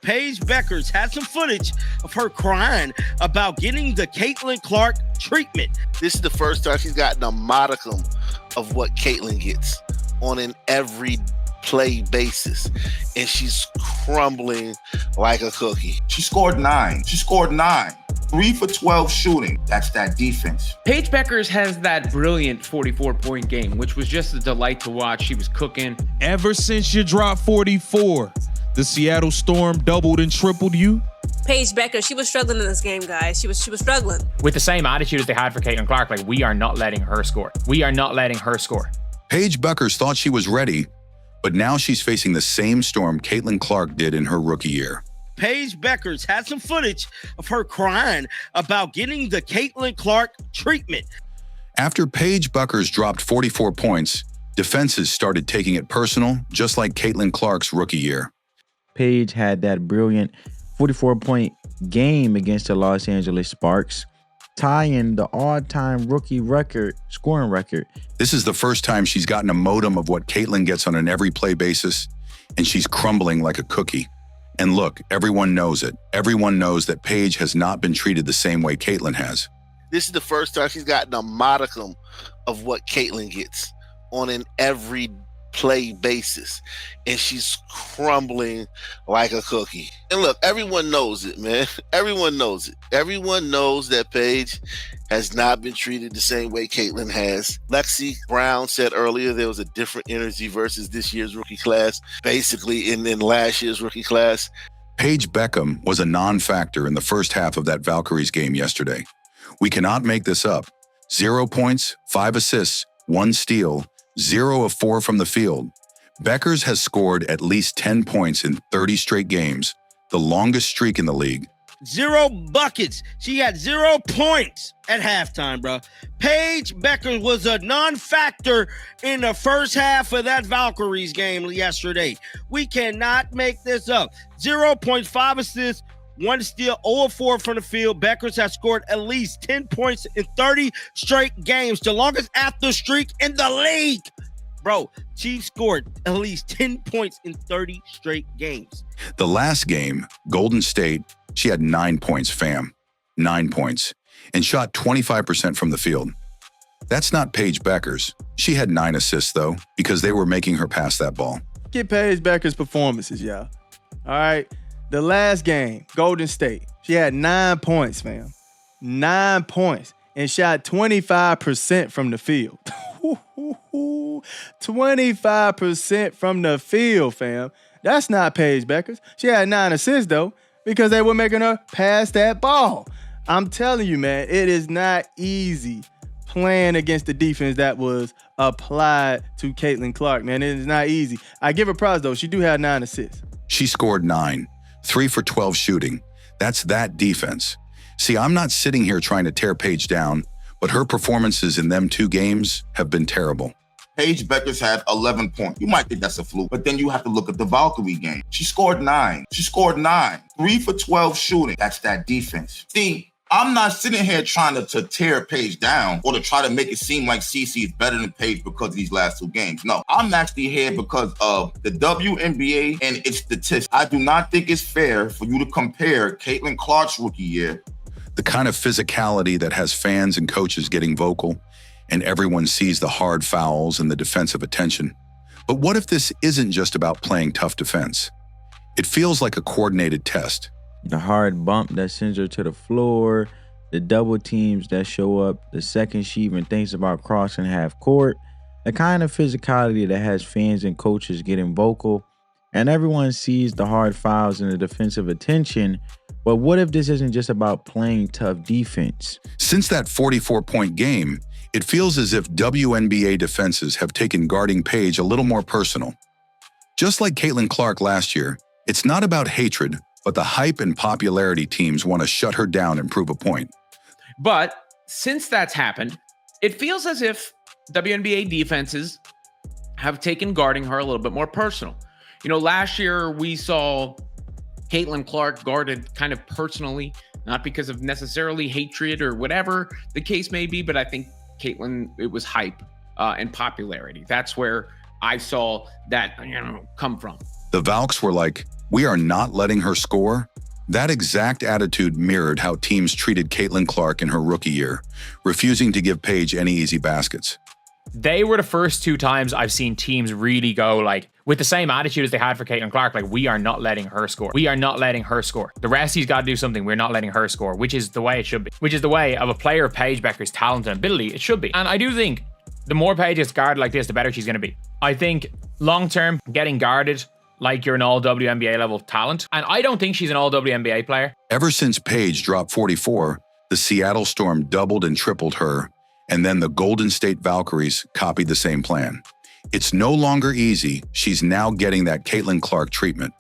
Paige Bueckers had some footage of her crying about getting the Caitlin Clark treatment. This is the first time she's gotten a modicum of what Caitlin gets on an every play basis, and she's crumbling like a cookie. She scored 9. 3 for 12 shooting. That's that defense. Paige Bueckers has that brilliant 44-point game, which was just a delight to watch. She was cooking. Ever since you dropped 44, the Seattle Storm doubled and tripled you? Paige Bueckers, she was struggling in this game, guys. She was struggling. With the same attitude as they had for Caitlin Clark, like, we are not letting her score. We are not letting her score. Paige Bueckers thought she was ready, but now she's facing the same storm Caitlin Clark did in her rookie year. Paige Bueckers had some footage of her crying about getting the Caitlin Clark treatment. After Paige Bueckers dropped 44 points, defenses started taking it personal, just like Caitlin Clark's rookie year. Paige had that brilliant 44-point game against the Los Angeles Sparks, tying the all-time rookie scoring record. This is the first time she's gotten a modicum of what Caitlin gets on an every play basis, and she's crumbling like a cookie. And look, everyone knows it. Everyone knows that Paige has not been treated the same way Caitlin has. This is the first time she's gotten a modicum of what Caitlin gets on an every play basis, and she's crumbling like a cookie. And look, everyone knows it, man. Everyone knows it. Everyone knows that Paige has not been treated the same way Caitlin has. Lexi Brown said earlier there was a different energy versus this year's rookie class, basically in last year's rookie class. Paige Beckham was a non-factor in the first half of that Valkyries game yesterday. We cannot make this up. 0 points, 5 assists, 1 steal, 0 of 4 from the field. Bueckers has scored at least 10 points in 30 straight games, the longest streak in the league. 0 buckets. She had 0 points at halftime, bro. Paige Bueckers was a non-factor in the first half of that Valkyries game yesterday. We cannot make this up. 0.5 assists, 1 steal, 0 of 4 from the field. Bueckers has scored at least 10 points in 30 straight games, the longest after streak in the league. Bro, she scored at least 10 points in 30 straight games. The last game, Golden State, she had 9 points, fam. 9 points. And shot 25% from the field. That's not Paige Bueckers. She had 9 assists, though, because they were making her pass that ball. Get Paige Bueckers' performances, y'all. All right? The last game, Golden State, she had 9 points, fam. 9 points. And shot 25% from the field. 25% from the field, fam. That's not Paige Bueckers. She had 9 assists, though, because they were making her pass that ball. I'm telling you, man, it is not easy playing against the defense that was applied to Caitlin Clark, man. It is not easy. I give her props, though. She do have 9 assists. She scored 9, 3 for 12 shooting. That's that defense. See, I'm not sitting here trying to tear Paige down, but her performances in them 2 games have been terrible. Paige Bueckers had 11 points. You might think that's a fluke, but then you have to look at the Valkyrie game. She scored 9. 3 for 12 shooting. That's that defense. See, I'm not sitting here trying to tear Paige down or to try to make it seem like CC is better than Paige because of these last 2 games. No, I'm actually here because of the WNBA and its statistics. I do not think it's fair for you to compare Caitlin Clark's rookie year. The kind of physicality that has fans and coaches getting vocal, and everyone sees the hard fouls and the defensive attention. But what if this isn't just about playing tough defense? It feels like a coordinated test. The hard bump that sends her to the floor, the double teams that show up the second she even thinks about crossing half court, the kind of physicality that has fans and coaches getting vocal, and everyone sees the hard fouls and the defensive attention. But what if this isn't just about playing tough defense? Since that 44-point game, it feels as if WNBA defenses have taken guarding Paige a little more personal. Just like Caitlin Clark last year, it's not about hatred, but the hype and popularity teams want to shut her down and prove a point. But since that's happened, it feels as if WNBA defenses have taken guarding her a little bit more personal. You know, last year we saw Caitlin Clark guarded kind of personally, not because of necessarily hatred or whatever the case may be, but I think Caitlin, it was hype and popularity. That's where I saw that, come from. The Valks were like, we are not letting her score. That exact attitude mirrored how teams treated Caitlin Clark in her rookie year, refusing to give Paige any easy baskets. They were the first 2 times I've seen teams really go like with the same attitude as they had for Caitlin Clark, like we are not letting her score. We are not letting her score. The rest he's got to do something. We're not letting her score, which is the way it should be. Which is the way of a player of Paige Bueckers' talent and ability. It should be. And I do think the more Paige gets guarded like this, the better she's going to be. I think long term, getting guarded like you're an all WNBA level talent. And I don't think she's an all WNBA player. Ever since Paige dropped 44, the Seattle Storm doubled and tripled her, and then the Golden State Valkyries copied the same plan. It's no longer easy. She's now getting that Caitlin Clark treatment.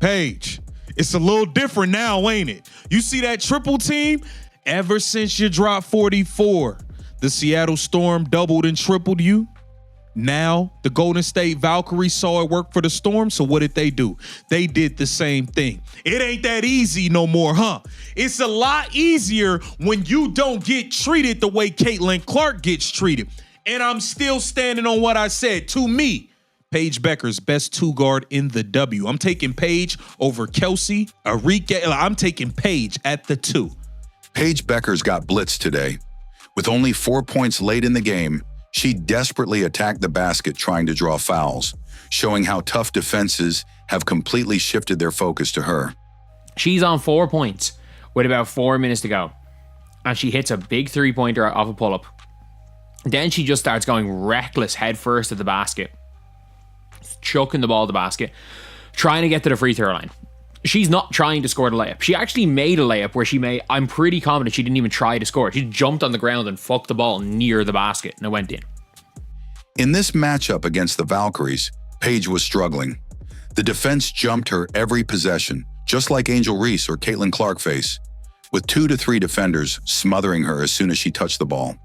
Paige, it's a little different now, ain't it? You see that triple team? Ever since you dropped 44, the Seattle Storm doubled and tripled you. Now, the Golden State Valkyries saw it work for the Storm, so what did they do? They did the same thing. It ain't that easy no more, huh? It's a lot easier when you don't get treated the way Caitlin Clark gets treated. And I'm still standing on what I said. To me, Paige Bueckers, best 2-guard in the W. I'm taking Paige over Kelsey, Arike. I'm taking Paige at the 2. Paige Bueckers got blitzed today. With only 4 points late in the game, she desperately attacked the basket trying to draw fouls, showing how tough defenses have completely shifted their focus to her. She's on 4 points with about 4 minutes to go. And she hits a big 3-pointer off a pull-up. Then she just starts going reckless head first at the basket, chucking the ball at the basket, trying to get to the free throw line. She's not trying to score the layup. She actually made a layup where I'm pretty confident she didn't even try to score. She jumped on the ground and fucked the ball near the basket and it went in. In this matchup against the Valkyries, Paige was struggling. The defense jumped her every possession, just like Angel Reese or Caitlin Clark face, with 2 to 3 defenders smothering her as soon as she touched the ball.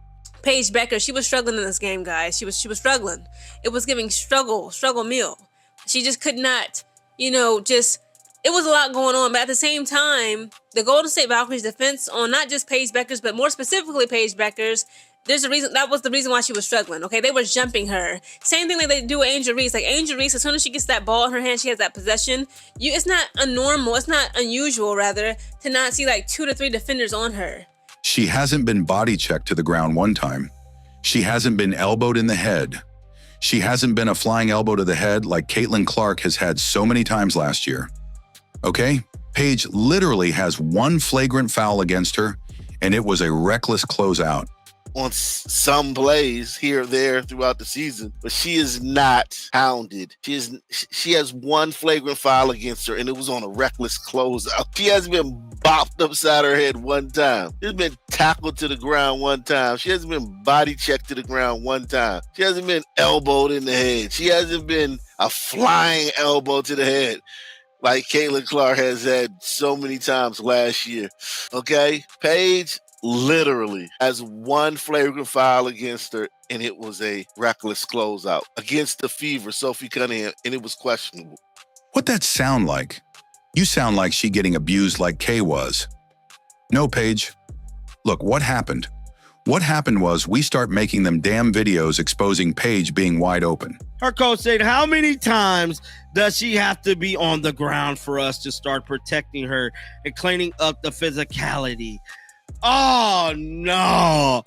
Paige Bueckers, she was struggling in this game, guys. She was struggling. It was giving struggle meal. She just could not, it was a lot going on. But at the same time, the Golden State Valkyries defense on not just Paige Bueckers, but more specifically Paige Bueckers, there's a reason. That was the reason why she was struggling. Okay, they were jumping her. Same thing like they do with Angel Reese. Like Angel Reese, as soon as she gets that ball in her hand, she has that possession. It's not it's not unusual, rather, to not see like 2 to 3 defenders on her. She hasn't been body checked to the ground one time. She hasn't been elbowed in the head. She hasn't been a flying elbow to the head like Caitlin Clark has had so many times last year. Okay, Paige literally has 1 flagrant foul against her, and it was a reckless closeout. On some plays here or there throughout the season, but she is not hounded. She has 1 flagrant foul against her, and it was on a reckless closeout. She hasn't been bopped upside her head one time. She's been tackled to the ground one time. She hasn't been body checked to the ground one time. She hasn't been elbowed in the head. She hasn't been a flying elbow to the head like Caitlin Clark has had so many times last year. Okay? Paige literally has 1 flagrant foul against her, and it was a reckless closeout against the Fever, Sophie Cunningham, and it was questionable. What that sound like? You sound like she getting abused like Kay was. No, Paige. Look, what happened? What happened was we start making them damn videos exposing Paige being wide open. Her coach said, how many times does she have to be on the ground for us to start protecting her and cleaning up the physicality? Oh, no.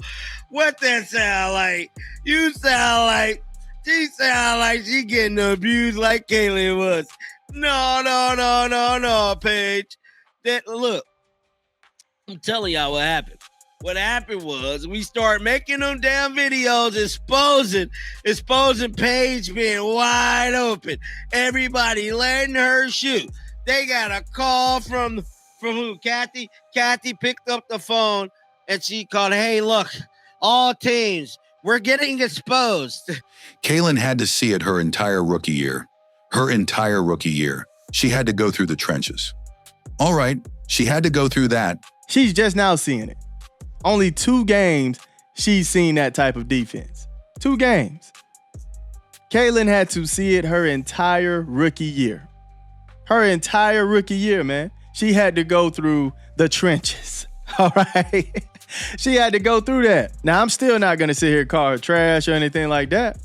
What that sound like? You sound like she getting abused like Kaylee was. No, Paige. Look, I'm telling y'all what happened. What happened was we start making them damn videos exposing Paige being wide open. Everybody letting her shoot. They got a call from who? Kathy? Kathy picked up the phone and she called, hey, look, all teams, we're getting exposed. Kaylin had to see it her entire rookie year. She had to go through the trenches. All right, she had to go through that. She's just now seeing it. Only 2 games she's seen that type of defense. 2 games. Caitlin had to see it her entire rookie year. Man. She had to go through the trenches. All right? She had to go through that. Now, I'm still not going to sit here and call her trash or anything like that.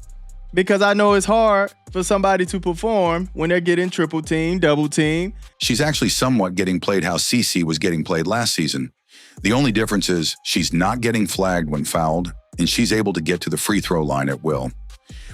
because I know it's hard for somebody to perform when they're getting triple team, double team. She's actually somewhat getting played how CeCe was getting played last season. The only difference is she's not getting flagged when fouled, and she's able to get to the free throw line at will.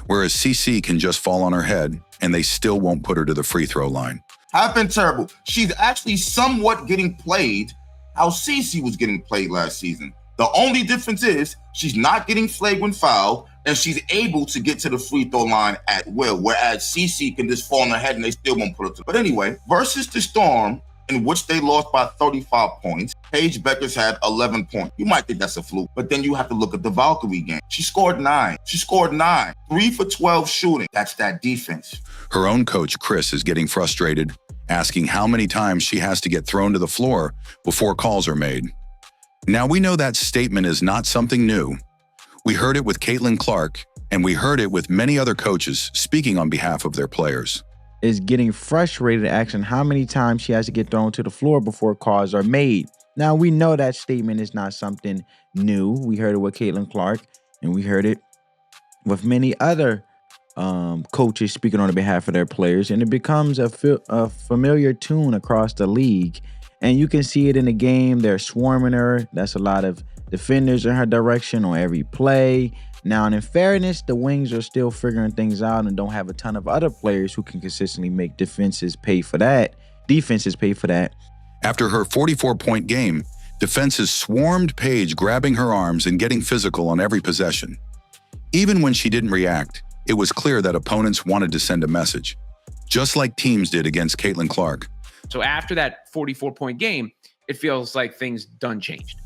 Whereas CeCe can just fall on her head, and they still won't put her to the free throw line. Have been terrible. She's actually somewhat getting played how CeCe was getting played last season. The only difference is she's not getting flagged when fouled, and she's able to get to the free throw line at will, whereas CeCe can just fall on her head and they still won't put her to. But anyway, versus the Storm, in which they lost by 35 points, Paige Bueckers had 11 points. You might think that's a fluke, but then you have to look at the Valkyrie game. She scored 9. 3 for 12 shooting. That's that defense. Her own coach, Chris, is getting frustrated, asking how many times she has to get thrown to the floor before calls are made. Now, we know that statement is not something new. We heard it with Caitlin Clark, and we heard it with many other coaches speaking on behalf of their players. Is getting frustrated asking how many times she has to get thrown to the floor before calls are made. Now, we know that statement is not something new. We heard it with Caitlin Clark, and we heard it with many other coaches speaking on behalf of their players, and it becomes a familiar tune across the league. And you can see it in the game. They're swarming her. That's a lot of defenders in her direction on every play. Now, in fairness, the Wings are still figuring things out and don't have a ton of other players who can consistently make defenses pay for that. After her 44-point game, defenses swarmed Paige, grabbing her arms and getting physical on every possession. Even when she didn't react, it was clear that opponents wanted to send a message, just like teams did against Caitlin Clark. So after that 44-point game, it feels like things done changed.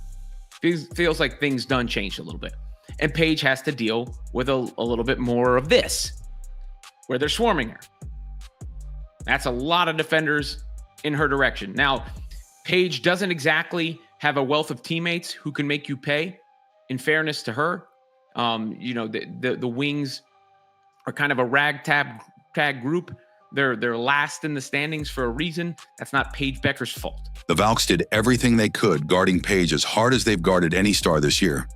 Feels like things done changed a little bit. And Paige has to deal with a little bit more of this, where they're swarming her. That's a lot of defenders in her direction. Now, Paige doesn't exactly have a wealth of teammates who can make you pay. In fairness to her, the Wings are kind of a ragtag group. They're last in the standings for a reason. That's not Paige Bueckers' fault. The Valks did everything they could guarding Paige as hard as they've guarded any star this year.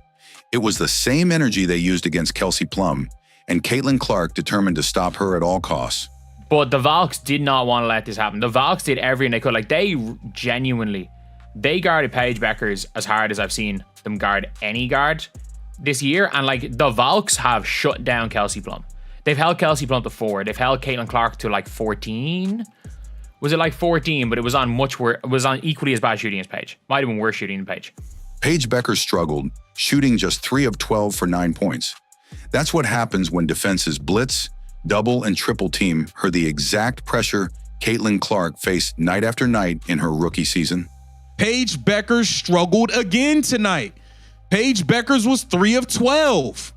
It was the same energy they used against Kelsey Plum, and Caitlin Clark determined to stop her at all costs. But the Valks did not want to let this happen. The Valks did everything they could. Like, they guarded Paige Bueckers as hard as I've seen them guard any guard this year. And, like, the Valks have shut down Kelsey Plum. They've held Kelsey Plum to 4. They've held Caitlin Clark to, like, 14. Was it like 14? But it was on much worse. It was on equally as bad shooting as Paige. Might have been worse shooting than Paige. Paige Bueckers struggled, shooting just 3 of 12 for 9 points. That's what happens when defenses blitz, double, and triple team her the exact pressure Caitlin Clark faced night after night in her rookie season. Paige Bueckers struggled again tonight. Paige Bueckers was 3 of 12.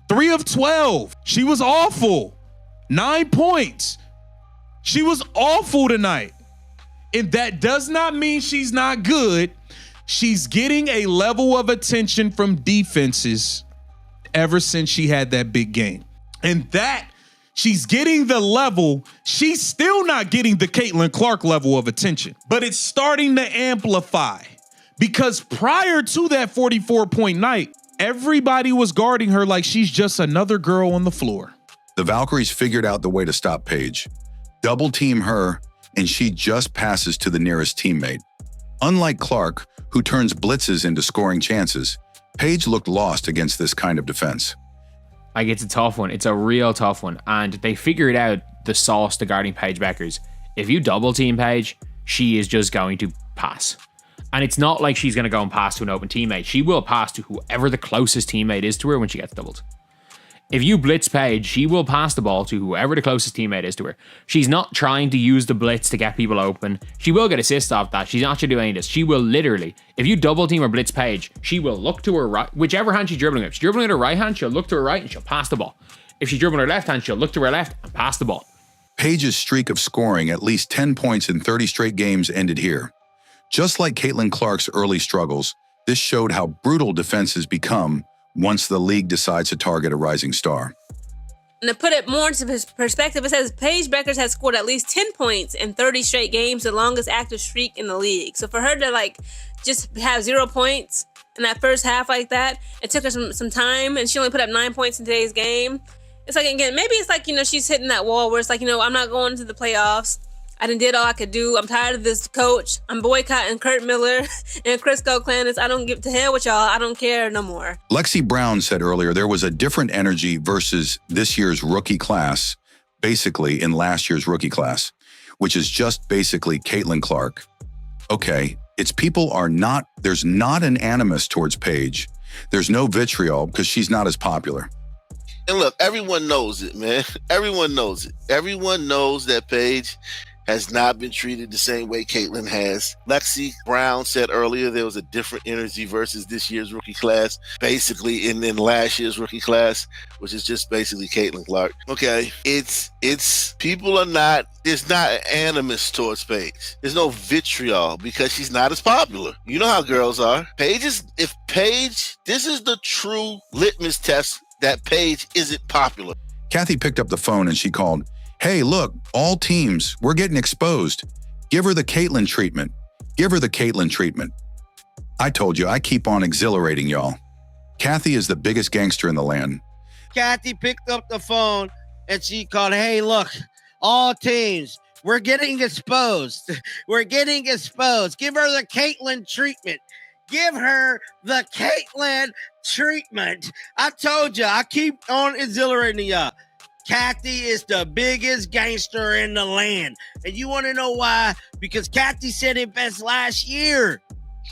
3 of 12. She was awful. 9 points. She was awful tonight. And that does not mean she's not good. She's getting a level of attention from defenses ever since she had that big game. And that she's getting the level, she's still not getting the Caitlin Clark level of attention, but it's starting to amplify because prior to that 44-point night, everybody was guarding her like she's just another girl on the floor. The Valkyries figured out the way to stop Paige. Double team her, and she just passes to the nearest teammate. Unlike Clark, who turns blitzes into scoring chances, Paige looked lost against this kind of defense. Like, it's a tough one. It's a real tough one. And they figured out the sauce to guarding Paige Bueckers. If you double team Paige, she is just going to pass. And it's not like she's going to go and pass to an open teammate. She will pass to whoever the closest teammate is to her when she gets doubled. If you blitz Paige, she will pass the ball to whoever the closest teammate is to her. She's not trying to use the blitz to get people open. She will get assists off that. She's not going to do any of this. She will literally, if you double team or blitz Paige, she will look to her right, whichever hand she's dribbling with. If she's dribbling with her right hand, she'll look to her right and she'll pass the ball. If she's dribbling with her left hand, she'll look to her left and pass the ball. Paige's streak of scoring at least 10 points in 30 straight games ended here. Just like Caitlin Clark's early struggles, this showed how brutal defenses become once the league decides to target a rising star. And to put it more into perspective, it says Paige Bueckers has scored at least 10 points in 30 straight games, the longest active streak in the league. So for her to just have 0 points in that first half like that, it took her some time, and she only put up 9 points in today's game. it's like, again, maybe it's like, she's hitting that wall where it's like, I'm not going to the playoffs. I done did all I could do. I'm tired of this coach. I'm boycotting Kurt Miller and Crisco Clandis. I don't give to hell with y'all. I don't care no more. Lexi Brown said earlier there was a different energy versus this year's rookie class, basically in last year's rookie class, which is just basically Caitlin Clark. Okay, it's there's not an animus towards Paige. There's no vitriol because she's not as popular. And look, everyone knows it, man. Everyone knows it. Everyone knows that Paige has not been treated the same way Caitlin has. Lexi Brown said earlier there was a different energy versus this year's rookie class, basically in last year's rookie class, which is just basically Caitlin Clark. Okay, there's not an animus towards Paige. There's no vitriol because she's not as popular. You know how girls are. This is the true litmus test that Paige isn't popular. Kathy picked up the phone and she called, "Hey, look, all teams, we're getting exposed. Give her the Caitlin treatment. Give her the Caitlin treatment." I told you, I keep on exhilarating y'all. Kathy is the biggest gangster in the land. Kathy picked up the phone and she called, "Hey, look, all teams, we're getting exposed. We're getting exposed. Give her the Caitlin treatment. Give her the Caitlin treatment." I told you, I keep on exhilarating y'all. Kathy is the biggest gangster in the land. And you want to know why? Because Kathy said it best last year.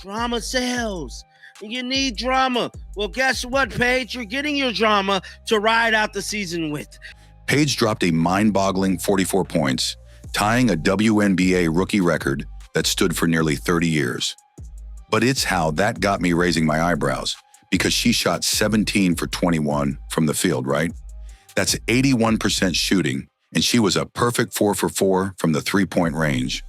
Drama sells. You need drama. Well, guess what, Paige? You're getting your drama to ride out the season with. Paige dropped a mind-boggling 44 points, tying a WNBA rookie record that stood for nearly 30 years. But it's how that got me raising my eyebrows, because she shot 17 for 21 from the field, right? That's 81% shooting, and she was a perfect 4 for 4 from the three-point range.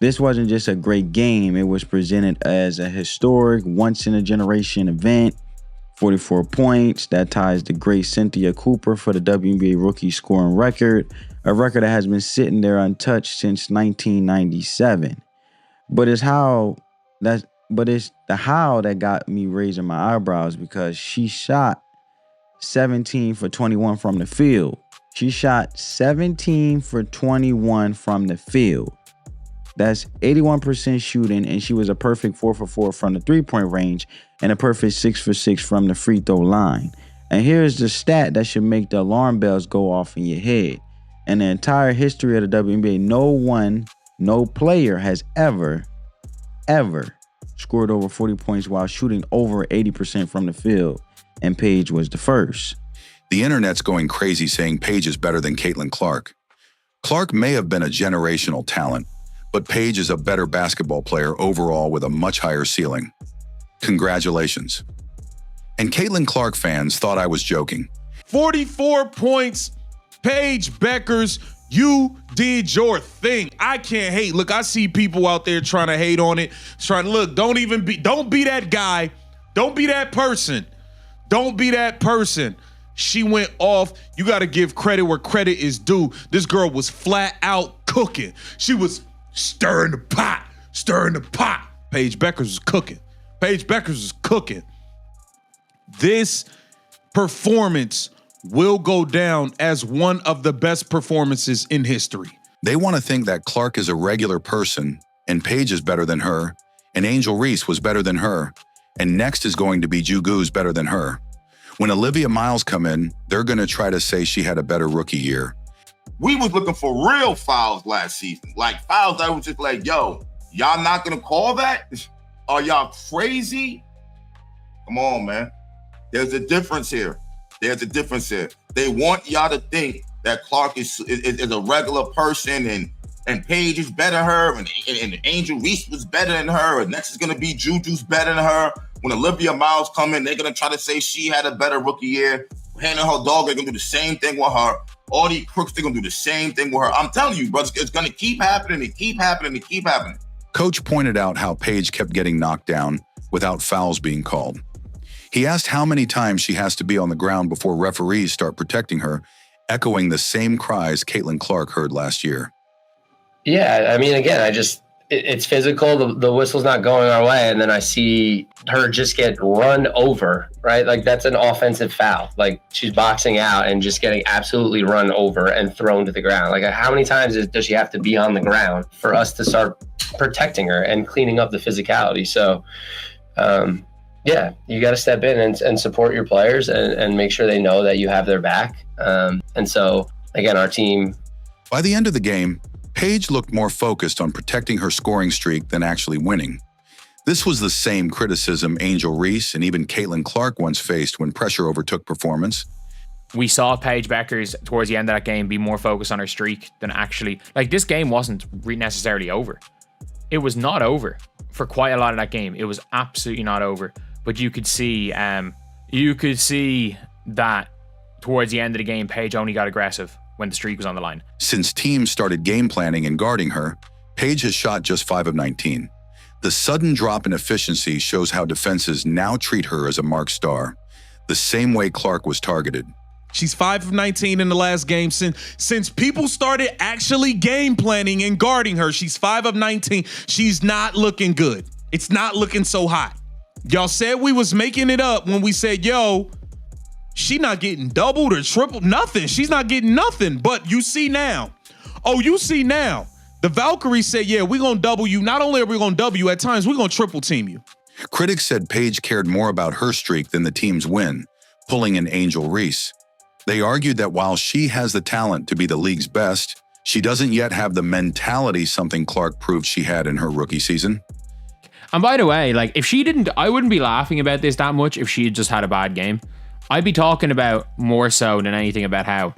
This wasn't just a great game. It was presented as a historic, once-in-a-generation event. 44 points. That ties the great Cynthia Cooper for the WNBA rookie scoring record, a record that has been sitting there untouched since 1997. But it's the how that got me raising my eyebrows, because she shot 17 for 21 from the field. She shot 17 for 21 from the field. That's 81% shooting, and she was a perfect 4 for 4 from the three-point range and a perfect 6 for 6 from the free throw line. And here's the stat that should make the alarm bells go off in your head. In the entire history of the WNBA, no player has ever scored over 40 points while shooting over 80% from the field, and Paige was the first. The internet's going crazy saying Paige is better than Caitlin Clark. Clark may have been a generational talent, but Paige is a better basketball player overall with a much higher ceiling. Congratulations. And Caitlin Clark fans thought I was joking. 44 points, Paige Bueckers, you did your thing. I can't hate. Look, I see people out there trying to hate on it. Don't be that guy. Don't be that person. Don't be that person. She went off. You got to give credit where credit is due. This girl was flat out cooking. She was stirring the pot. Paige Bueckers was cooking. This performance will go down as one of the best performances in history. They want to think that Clark is a regular person, and Paige is better than her, and Angel Reese was better than her, and next is going to be Jugu's better than her. When Olivia Miles come in, they're going to try to say she had a better rookie year. We was looking for real fouls last season. Like fouls that was just like, yo, y'all not going to call that? Are y'all crazy? Come on, man. There's a difference here. They want y'all to think that Clark is a regular person and Paige is better than her and Angel Reese was better than her and next is going to be Juju's better than her. When Olivia Miles come in, they're going to try to say she had a better rookie year. Hannah, her dog, they're going to do the same thing with her. All these crooks, they're going to do the same thing with her. I'm telling you, bro, it's going to keep happening and keep happening and keep happening. Coach pointed out how Paige kept getting knocked down without fouls being called. He asked how many times she has to be on the ground before referees start protecting her, echoing the same cries Caitlin Clark heard last year. Yeah, I mean, again, it's physical. The whistle's not going our way. And then I see her just get run over, right? Like that's an offensive foul. Like she's boxing out and just getting absolutely run over and thrown to the ground. Like how many times does she have to be on the ground for us to start protecting her and cleaning up the physicality? So, yeah, you got to step in and support your players and make sure they know that you have their back. And so, again, our team. By the end of the game, Paige looked more focused on protecting her scoring streak than actually winning. This was the same criticism Angel Reese and even Caitlin Clark once faced when pressure overtook performance. We saw Paige Bueckers towards the end of that game be more focused on her streak than actually, like, this game wasn't necessarily over. It was not over for quite a lot of that game. It was absolutely not over. But you could see that towards the end of the game, Paige only got aggressive when the streak was on the line. Since teams started game planning and guarding her, Paige has shot just 5 of 19. The sudden drop in efficiency shows how defenses now treat her as a marked star, the same way Clark was targeted. She's 5 of 19 in the last game. Since people started actually game planning and guarding her, she's 5 of 19. She's not looking good. It's not looking so hot. Y'all said we was making it up when we said, yo, she not getting doubled or tripled, nothing. She's not getting nothing. But you see now. Oh, you see now. The Valkyries said, yeah, we're going to double you. Not only are we going to double you, at times we're going to triple team you. Critics said Paige cared more about her streak than the team's win, pulling in Angel Reese. They argued that while she has the talent to be the league's best, she doesn't yet have the mentality something Clark proved she had in her rookie season. And by the way, like, if she didn't, I wouldn't be laughing about this that much if she had just had a bad game. I'd be talking about more so than anything about how,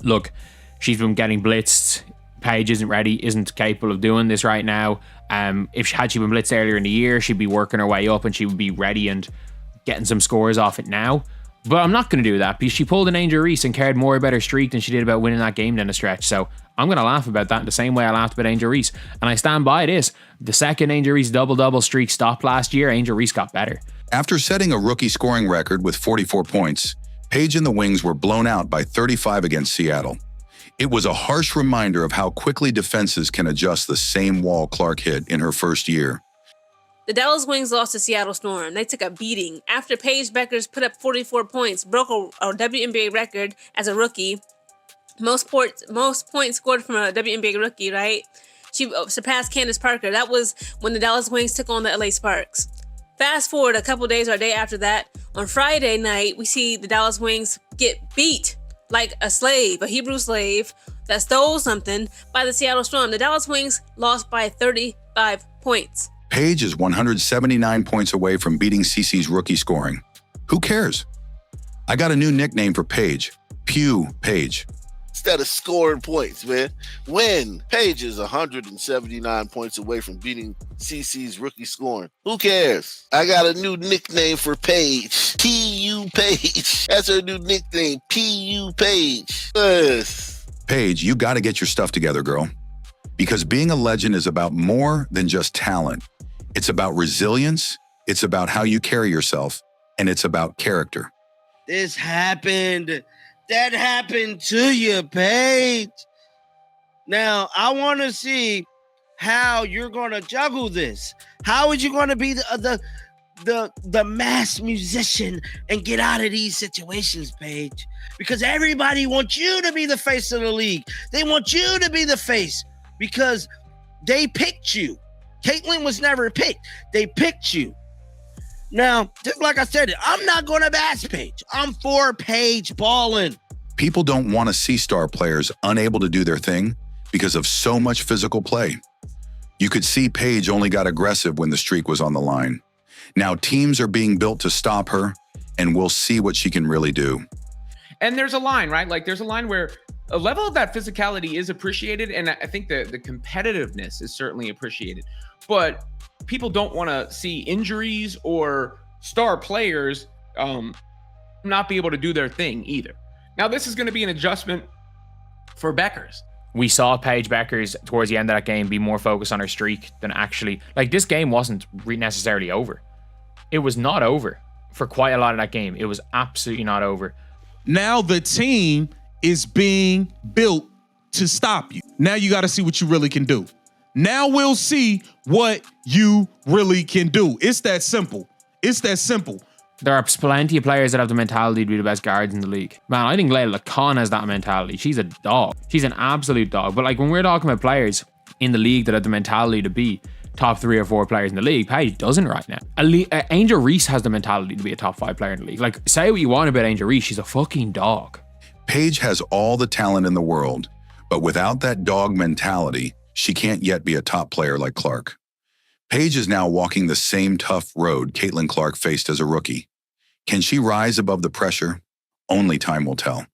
look, she's been getting blitzed. Paige isn't ready, isn't capable of doing this right now. Had she been blitzed earlier in the year, she'd be working her way up and she would be ready and getting some scores off it now. But I'm not going to do that because she pulled an Angel Reese and cared more about her streak than she did about winning that game down the stretch. So I'm going to laugh about that in the same way I laughed about Angel Reese. And I stand by this. The second Angel Reese double-double streak stopped last year, Angel Reese got better. After setting a rookie scoring record with 44 points, Paige and the Wings were blown out by 35 against Seattle. It was a harsh reminder of how quickly defenses can adjust the same wall Clark hit in her first year. The Dallas Wings lost to Seattle Storm. They took a beating after Paige Bueckers put up 44 points, broke a WNBA record as a rookie. Most points scored from a WNBA rookie, right? She surpassed Candace Parker. That was when the Dallas Wings took on the LA Sparks. Fast forward a couple days or a day after that, on Friday night, we see the Dallas Wings get beat like a slave, a Hebrew slave that stole something by the Seattle Storm. The Dallas Wings lost by 35 points. Paige is 179 points away from beating CC's rookie scoring. Who cares? I got a new nickname for Paige, Pew Paige. Instead of scoring points, man. When Paige is 179 points away from beating CC's rookie scoring. Who cares? I got a new nickname for Paige. P.U. Paige. That's her new nickname. P.U. Paige. Yes. Paige, you got to get your stuff together, girl. Because being a legend is about more than just talent. It's about resilience, it's about how you carry yourself, and it's about character. This happened. That happened to you, Paige. Now, I want to see how you're going to juggle this. How are you going to be the mass musician and get out of these situations, Paige? Because everybody wants you to be the face of the league. They want you to be the face because they picked you. Caitlin was never picked. They picked you. Now, just like I said, I'm not going to bash Paige. I'm for Paige balling. People don't want to see star players unable to do their thing because of so much physical play. You could see Paige only got aggressive when the streak was on the line. Now teams are being built to stop her, and we'll see what she can really do. And there's a line, right? Like there's a line where a level of that physicality is appreciated, and I think the competitiveness is certainly appreciated. But people don't want to see injuries or star players not be able to do their thing either. Now, this is going to be an adjustment for Bueckers. We saw Paige Bueckers towards the end of that game be more focused on her streak than actually, like, this game wasn't necessarily over. It was not over for quite a lot of that game. It was absolutely not over. Now the team is being built to stop you. Now you got to see what you really can do. Now we'll see what you really can do. It's that simple. It's that simple. There are plenty of players that have the mentality to be the best guards in the league. Man, I think Layla Khan has that mentality. She's a dog. She's an absolute dog. But like when we're talking about players in the league that have the mentality to be top 3 or 4 players in the league, Paige doesn't right now. Angel Reese has the mentality to be a top 5 player in the league. Like, say what you want about Angel Reese, she's a fucking dog. Paige has all the talent in the world, but without that dog mentality, she can't yet be a top player like Clark. Paige is now walking the same tough road Caitlin Clark faced as a rookie. Can she rise above the pressure? Only time will tell.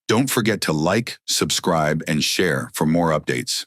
Don't forget to like, subscribe, and share for more updates.